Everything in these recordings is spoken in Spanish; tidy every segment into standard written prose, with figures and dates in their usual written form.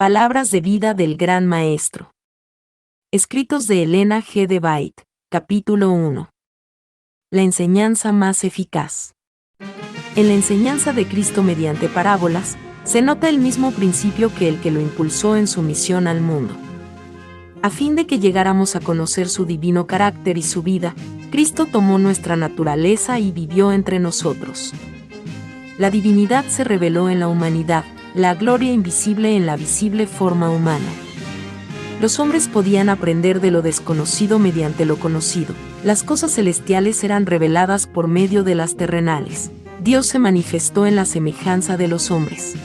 Palabras de vida del Gran Maestro. Escritos de Elena G. de White, capítulo 1. La enseñanza más eficaz. En la enseñanza de Cristo mediante parábolas, se nota el mismo principio que el que lo impulsó en su misión al mundo. A fin de que llegáramos a conocer su divino carácter y su vida, Cristo tomó nuestra naturaleza y vivió entre nosotros. La divinidad se reveló en la humanidad, la gloria invisible en la visible forma humana. Los hombres podían aprender de lo desconocido mediante lo conocido. Las cosas celestiales eran reveladas por medio de las terrenales. Dios se manifestó en la semejanza de los hombres.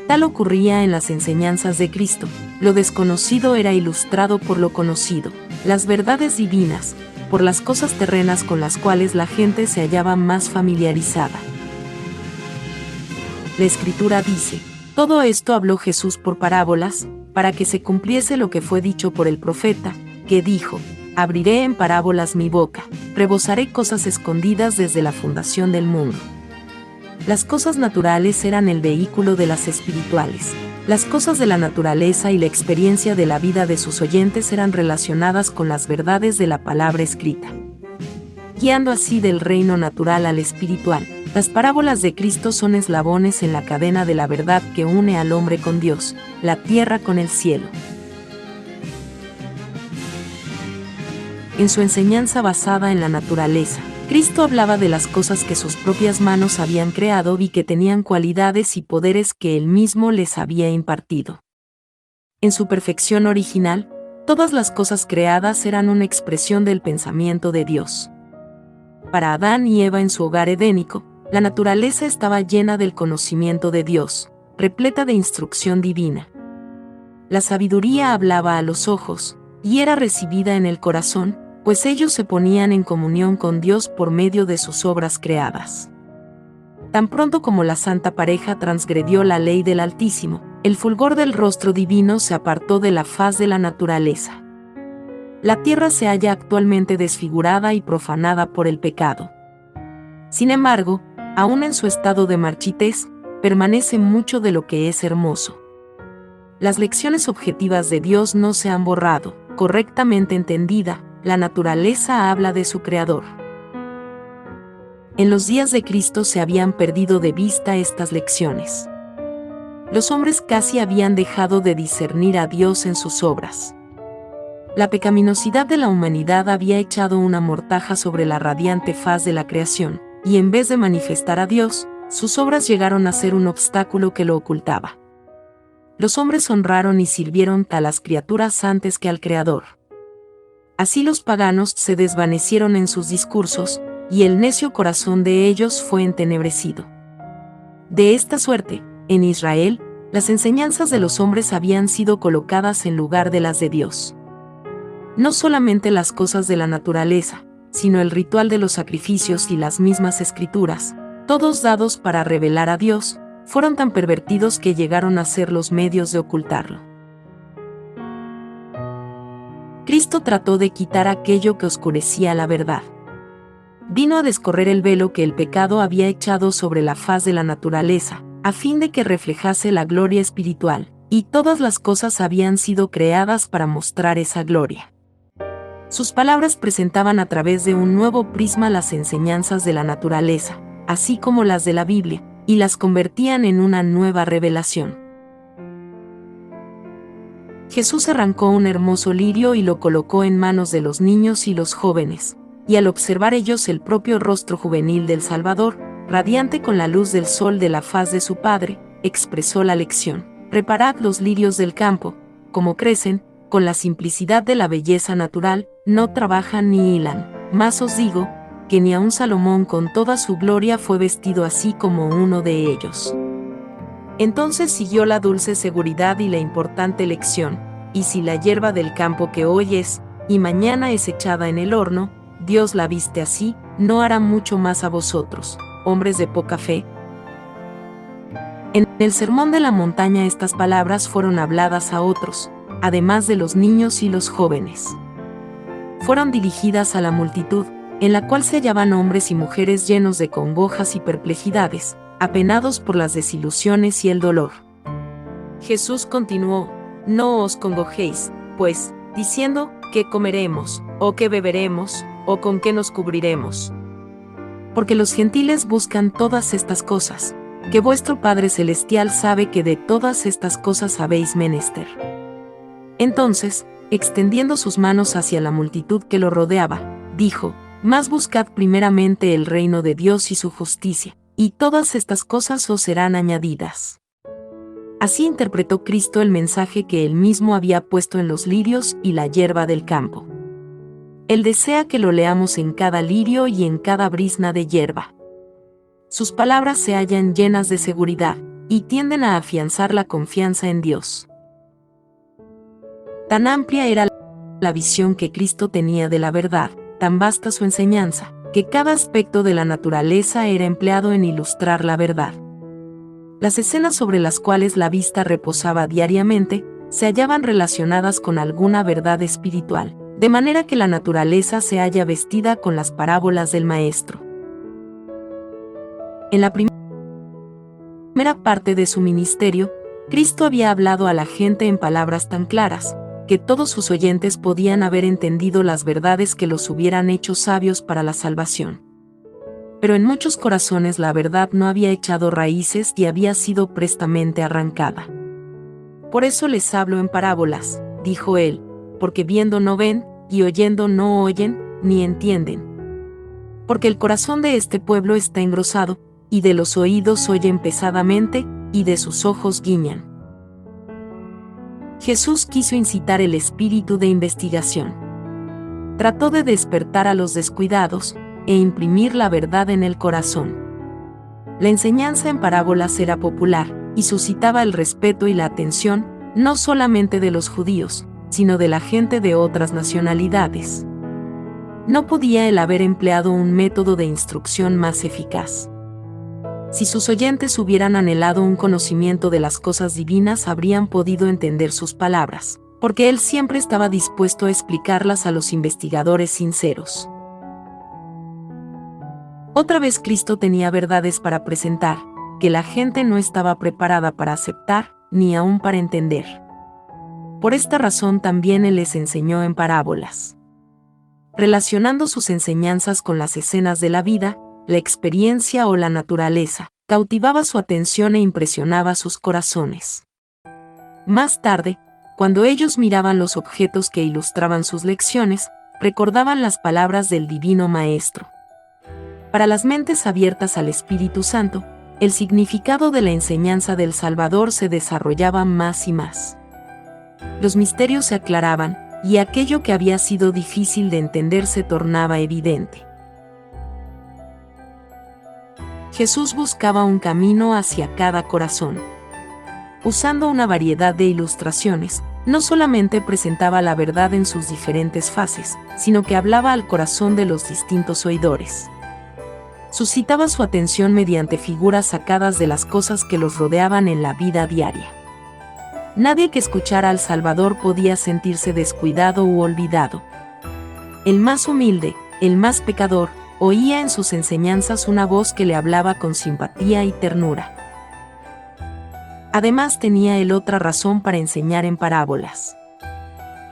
Tal ocurría en las enseñanzas de Cristo. Lo desconocido era ilustrado por lo conocido. Las verdades divinas, por las cosas terrenas con las cuales la gente se hallaba más familiarizada. La Escritura dice: todo esto habló Jesús por parábolas, para que se cumpliese lo que fue dicho por el profeta, que dijo: abriré en parábolas mi boca, rebosaré cosas escondidas desde la fundación del mundo. Las cosas naturales eran el vehículo de las espirituales. Las cosas de la naturaleza y la experiencia de la vida de sus oyentes eran relacionadas con las verdades de la palabra escrita. Guiando así del reino natural al espiritual, las parábolas de Cristo son eslabones en la cadena de la verdad que une al hombre con Dios, la tierra con el cielo. En su enseñanza basada en la naturaleza, Cristo hablaba de las cosas que sus propias manos habían creado y que tenían cualidades y poderes que él mismo les había impartido. En su perfección original, todas las cosas creadas eran una expresión del pensamiento de Dios. Para Adán y Eva en su hogar edénico, la naturaleza estaba llena del conocimiento de Dios, repleta de instrucción divina. La sabiduría hablaba a los ojos, y era recibida en el corazón, pues ellos se ponían en comunión con Dios por medio de sus obras creadas. Tan pronto como la santa pareja transgredió la ley del Altísimo, el fulgor del rostro divino se apartó de la faz de la naturaleza. La tierra se halla actualmente desfigurada y profanada por el pecado. Sin embargo, aún en su estado de marchitez, permanece mucho de lo que es hermoso. Las lecciones objetivas de Dios no se han borrado. Correctamente entendida, la naturaleza habla de su Creador. En los días de Cristo se habían perdido de vista estas lecciones. Los hombres casi habían dejado de discernir a Dios en sus obras. La pecaminosidad de la humanidad había echado una mortaja sobre la radiante faz de la creación, y en vez de manifestar a Dios, sus obras llegaron a ser un obstáculo que lo ocultaba. Los hombres honraron y sirvieron a las criaturas antes que al Creador. Así los paganos se desvanecieron en sus discursos, y el necio corazón de ellos fue entenebrecido. De esta suerte, en Israel, las enseñanzas de los hombres habían sido colocadas en lugar de las de Dios. No solamente las cosas de la naturaleza, sino el ritual de los sacrificios y las mismas escrituras, todos dados para revelar a Dios, fueron tan pervertidos que llegaron a ser los medios de ocultarlo. Cristo trató de quitar aquello que oscurecía la verdad. Vino a descorrer el velo que el pecado había echado sobre la faz de la naturaleza, a fin de que reflejase la gloria espiritual, y todas las cosas habían sido creadas para mostrar esa gloria. Sus palabras presentaban a través de un nuevo prisma las enseñanzas de la naturaleza, así como las de la Biblia, y las convertían en una nueva revelación. Jesús arrancó un hermoso lirio y lo colocó en manos de los niños y los jóvenes, y al observar ellos el propio rostro juvenil del Salvador, radiante con la luz del sol de la faz de su Padre, expresó la lección: reparad los lirios del campo, como crecen, con la simplicidad de la belleza natural, no trabajan ni hilan. Mas os digo, que ni aun Salomón con toda su gloria fue vestido así como uno de ellos. Entonces siguió la dulce seguridad y la importante lección: y si la hierba del campo que hoy es, y mañana es echada en el horno, Dios la viste así, ¿no hará mucho más a vosotros, hombres de poca fe? En el Sermón de la Montaña estas palabras fueron habladas a otros, además de los niños y los jóvenes. Fueron dirigidas a la multitud, en la cual se hallaban hombres y mujeres llenos de congojas y perplejidades, apenados por las desilusiones y el dolor. Jesús continuó: no os congojéis, pues, diciendo, ¿qué comeremos, o qué beberemos, o con qué nos cubriremos? Porque los gentiles buscan todas estas cosas, que vuestro Padre Celestial sabe que de todas estas cosas habéis menester. Entonces, extendiendo sus manos hacia la multitud que lo rodeaba, dijo: mas buscad primeramente el reino de Dios y su justicia, y todas estas cosas os serán añadidas. Así interpretó Cristo el mensaje que él mismo había puesto en los lirios y la hierba del campo. Él desea que lo leamos en cada lirio y en cada brizna de hierba. Sus palabras se hallan llenas de seguridad, y tienden a afianzar la confianza en Dios. Tan amplia era la visión que Cristo tenía de la verdad, tan vasta su enseñanza, que cada aspecto de la naturaleza era empleado en ilustrar la verdad. Las escenas sobre las cuales la vista reposaba diariamente, se hallaban relacionadas con alguna verdad espiritual, de manera que la naturaleza se halla vestida con las parábolas del Maestro. En la primera parte de su ministerio, Cristo había hablado a la gente en palabras tan claras, que todos sus oyentes podían haber entendido las verdades que los hubieran hecho sabios para la salvación. Pero en muchos corazones la verdad no había echado raíces y había sido prestamente arrancada. Por eso les hablo en parábolas, dijo él, porque viendo no ven, y oyendo no oyen, ni entienden. Porque el corazón de este pueblo está engrosado, y de los oídos oyen pesadamente, y de sus ojos guiñan. Jesús quiso incitar el espíritu de investigación. Trató de despertar a los descuidados, e imprimir la verdad en el corazón. La enseñanza en parábolas era popular, y suscitaba el respeto y la atención, no solamente de los judíos, sino de la gente de otras nacionalidades. No podía él haber empleado un método de instrucción más eficaz. Si sus oyentes hubieran anhelado un conocimiento de las cosas divinas, habrían podido entender sus palabras, porque él siempre estaba dispuesto a explicarlas a los investigadores sinceros. Otra vez Cristo tenía verdades para presentar, que la gente no estaba preparada para aceptar, ni aún para entender. Por esta razón también él les enseñó en parábolas. Relacionando sus enseñanzas con las escenas de la vida, la experiencia o la naturaleza, cautivaba su atención e impresionaba sus corazones. Más tarde, cuando ellos miraban los objetos que ilustraban sus lecciones, recordaban las palabras del Divino Maestro. Para las mentes abiertas al Espíritu Santo, el significado de la enseñanza del Salvador se desarrollaba más y más. Los misterios se aclaraban, y aquello que había sido difícil de entender se tornaba evidente. Jesús buscaba un camino hacia cada corazón. Usando una variedad de ilustraciones, no solamente presentaba la verdad en sus diferentes fases, sino que hablaba al corazón de los distintos oidores. Suscitaba su atención mediante figuras sacadas de las cosas que los rodeaban en la vida diaria. Nadie que escuchara al Salvador podía sentirse descuidado u olvidado. El más humilde, el más pecador, oía en sus enseñanzas una voz que le hablaba con simpatía y ternura. Además tenía él otra razón para enseñar en parábolas.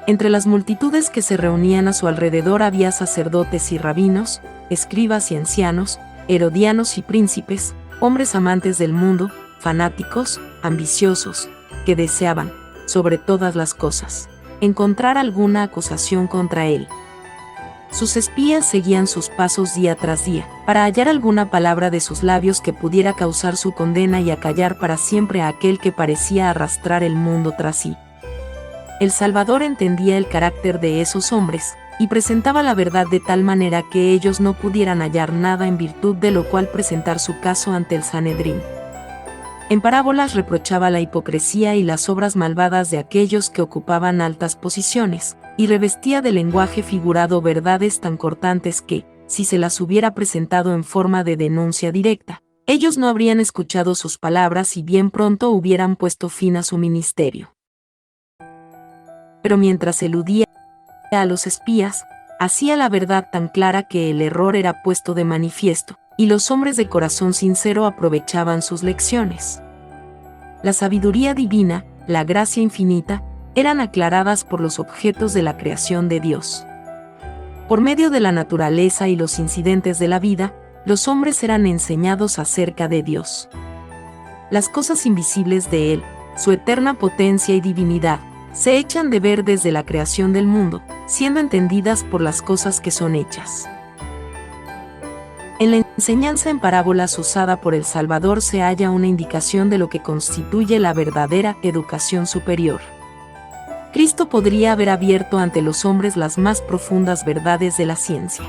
Entre las multitudes que se reunían a su alrededor había sacerdotes y rabinos, escribas y ancianos, herodianos y príncipes, hombres amantes del mundo, fanáticos, ambiciosos, que deseaban, sobre todas las cosas, encontrar alguna acusación contra él. Sus espías seguían sus pasos día tras día, para hallar alguna palabra de sus labios que pudiera causar su condena y acallar para siempre a aquel que parecía arrastrar el mundo tras sí. El Salvador entendía el carácter de esos hombres, y presentaba la verdad de tal manera que ellos no pudieran hallar nada en virtud de lo cual presentar su caso ante el Sanedrín. En parábolas reprochaba la hipocresía y las obras malvadas de aquellos que ocupaban altas posiciones, y revestía de lenguaje figurado verdades tan cortantes que, si se las hubiera presentado en forma de denuncia directa, ellos no habrían escuchado sus palabras y bien pronto hubieran puesto fin a su ministerio. Pero mientras eludía a los espías, hacía la verdad tan clara que el error era puesto de manifiesto, y los hombres de corazón sincero aprovechaban sus lecciones. La sabiduría divina, la gracia infinita, eran aclaradas por los objetos de la creación de Dios. Por medio de la naturaleza y los incidentes de la vida, los hombres eran enseñados acerca de Dios. Las cosas invisibles de Él, su eterna potencia y divinidad, se echan de ver desde la creación del mundo, siendo entendidas por las cosas que son hechas. En la enseñanza en parábolas usada por el Salvador se halla una indicación de lo que constituye la verdadera educación superior. Cristo podría haber abierto ante los hombres las más profundas verdades de la ciencia.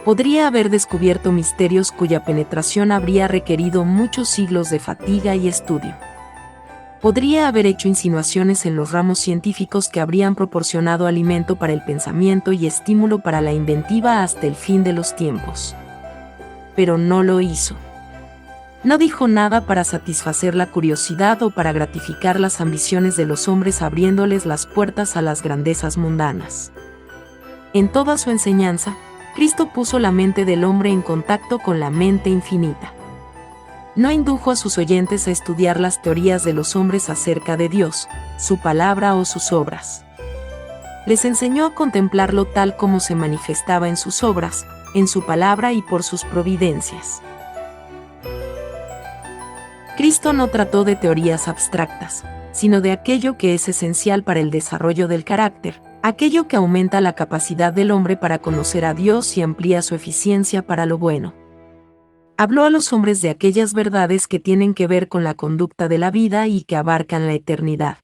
Podría haber descubierto misterios cuya penetración habría requerido muchos siglos de fatiga y estudio. Podría haber hecho insinuaciones en los ramos científicos que habrían proporcionado alimento para el pensamiento y estímulo para la inventiva hasta el fin de los tiempos. Pero no lo hizo. No dijo nada para satisfacer la curiosidad o para gratificar las ambiciones de los hombres abriéndoles las puertas a las grandezas mundanas. En toda su enseñanza, Cristo puso la mente del hombre en contacto con la mente infinita. No indujo a sus oyentes a estudiar las teorías de los hombres acerca de Dios, su palabra o sus obras. Les enseñó a contemplarlo tal como se manifestaba en sus obras, en su palabra y por sus providencias. Cristo no trató de teorías abstractas, sino de aquello que es esencial para el desarrollo del carácter, aquello que aumenta la capacidad del hombre para conocer a Dios y amplía su eficiencia para lo bueno. Habló a los hombres de aquellas verdades que tienen que ver con la conducta de la vida y que abarcan la eternidad.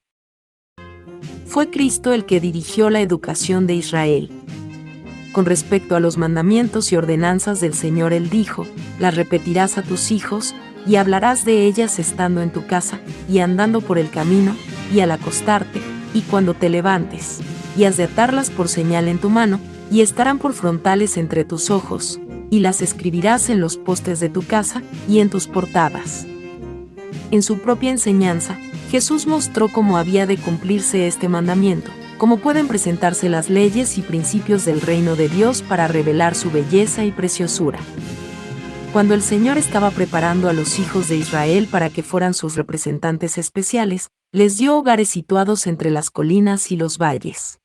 Fue Cristo el que dirigió la educación de Israel. Con respecto a los mandamientos y ordenanzas del Señor, Él dijo: las repetirás a tus hijos, y hablarás de ellas estando en tu casa, y andando por el camino, y al acostarte, y cuando te levantes, y has de atarlas por señal en tu mano, y estarán por frontales entre tus ojos, y las escribirás en los postes de tu casa, y en tus portadas. En su propia enseñanza, Jesús mostró cómo había de cumplirse este mandamiento, cómo pueden presentarse las leyes y principios del reino de Dios para revelar su belleza y preciosura. Cuando el Señor estaba preparando a los hijos de Israel para que fueran sus representantes especiales, les dio hogares situados entre las colinas y los valles.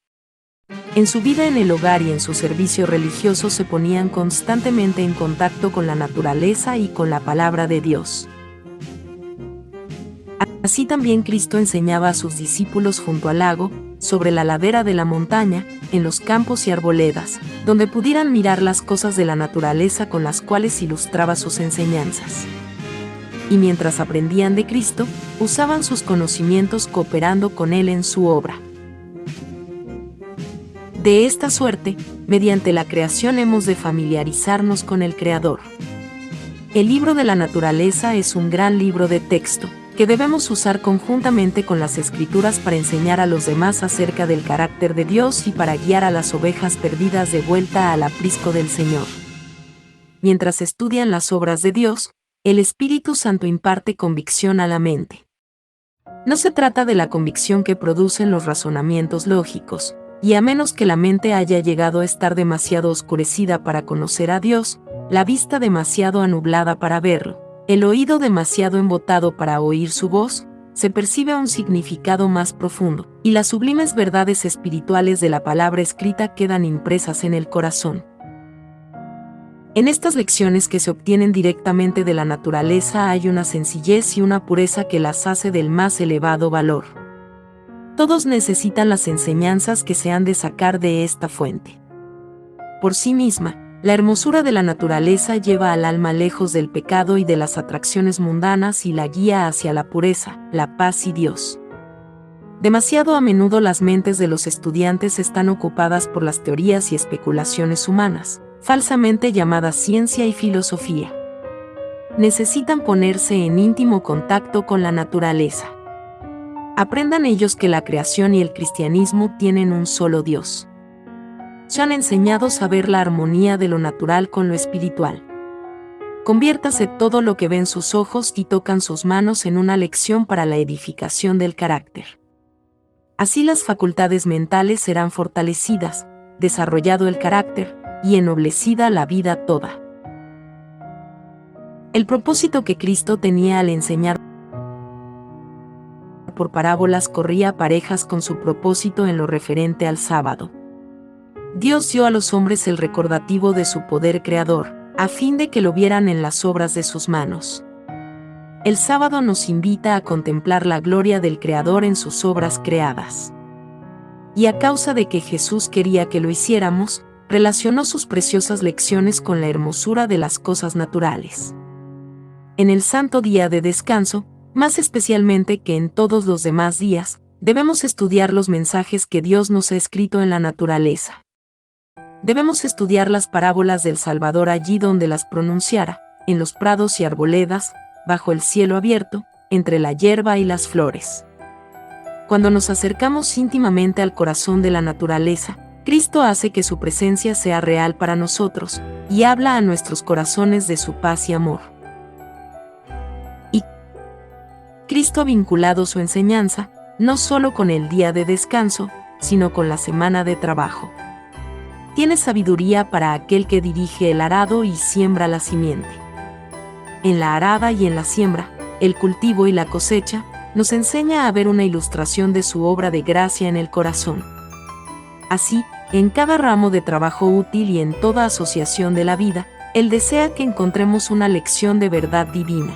En su vida en el hogar y en su servicio religioso se ponían constantemente en contacto con la naturaleza y con la palabra de Dios. Así también Cristo enseñaba a sus discípulos junto al lago, sobre la ladera de la montaña, en los campos y arboledas, donde pudieran mirar las cosas de la naturaleza con las cuales ilustraba sus enseñanzas. Y mientras aprendían de Cristo, usaban sus conocimientos cooperando con Él en su obra. De esta suerte, mediante la creación hemos de familiarizarnos con el Creador. El libro de la naturaleza es un gran libro de texto, que debemos usar conjuntamente con las Escrituras para enseñar a los demás acerca del carácter de Dios y para guiar a las ovejas perdidas de vuelta al aprisco del Señor. Mientras estudian las obras de Dios, el Espíritu Santo imparte convicción a la mente. No se trata de la convicción que producen los razonamientos lógicos, y a menos que la mente haya llegado a estar demasiado oscurecida para conocer a Dios, la vista demasiado anublada para verlo, el oído demasiado embotado para oír su voz, se percibe un significado más profundo, y las sublimes verdades espirituales de la palabra escrita quedan impresas en el corazón. En estas lecciones que se obtienen directamente de la naturaleza hay una sencillez y una pureza que las hace del más elevado valor. Todos necesitan las enseñanzas que se han de sacar de esta fuente. Por sí misma, la hermosura de la naturaleza lleva al alma lejos del pecado y de las atracciones mundanas y la guía hacia la pureza, la paz y Dios. Demasiado a menudo las mentes de los estudiantes están ocupadas por las teorías y especulaciones humanas, falsamente llamadas ciencia y filosofía. Necesitan ponerse en íntimo contacto con la naturaleza. Aprendan ellos que la creación y el cristianismo tienen un solo Dios. Sean enseñados a ver la armonía de lo natural con lo espiritual. Conviértase todo lo que ven sus ojos y tocan sus manos en una lección para la edificación del carácter. Así las facultades mentales serán fortalecidas, desarrollado el carácter, y ennoblecida la vida toda. El propósito que Cristo tenía al enseñar por parábolas corría parejas con su propósito en lo referente al sábado. Dios dio a los hombres el recordativo de su poder creador, a fin de que lo vieran en las obras de sus manos. El sábado nos invita a contemplar la gloria del Creador en sus obras creadas. Y a causa de que Jesús quería que lo hiciéramos, relacionó sus preciosas lecciones con la hermosura de las cosas naturales. En el santo día de descanso, más especialmente que en todos los demás días, debemos estudiar los mensajes que Dios nos ha escrito en la naturaleza. Debemos estudiar las parábolas del Salvador allí donde las pronunciara, en los prados y arboledas, bajo el cielo abierto, entre la hierba y las flores. Cuando nos acercamos íntimamente al corazón de la naturaleza, Cristo hace que su presencia sea real para nosotros, y habla a nuestros corazones de su paz y amor. Y Cristo ha vinculado su enseñanza, no solo con el día de descanso, sino con la semana de trabajo. Tiene sabiduría para aquel que dirige el arado y siembra la simiente. En la arada y en la siembra, el cultivo y la cosecha, nos enseña a ver una ilustración de su obra de gracia en el corazón. Así, en cada ramo de trabajo útil y en toda asociación de la vida, Él desea que encontremos una lección de verdad divina.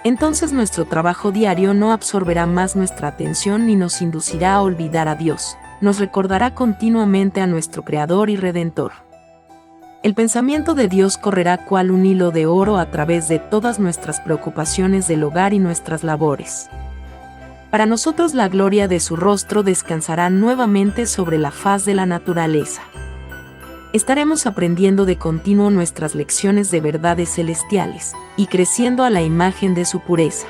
Entonces nuestro trabajo diario no absorberá más nuestra atención ni nos inducirá a olvidar a Dios, nos recordará continuamente a nuestro Creador y Redentor. El pensamiento de Dios correrá cual un hilo de oro a través de todas nuestras preocupaciones del hogar y nuestras labores. Para nosotros la gloria de su rostro descansará nuevamente sobre la faz de la naturaleza. Estaremos aprendiendo de continuo nuestras lecciones de verdades celestiales, y creciendo a la imagen de su pureza.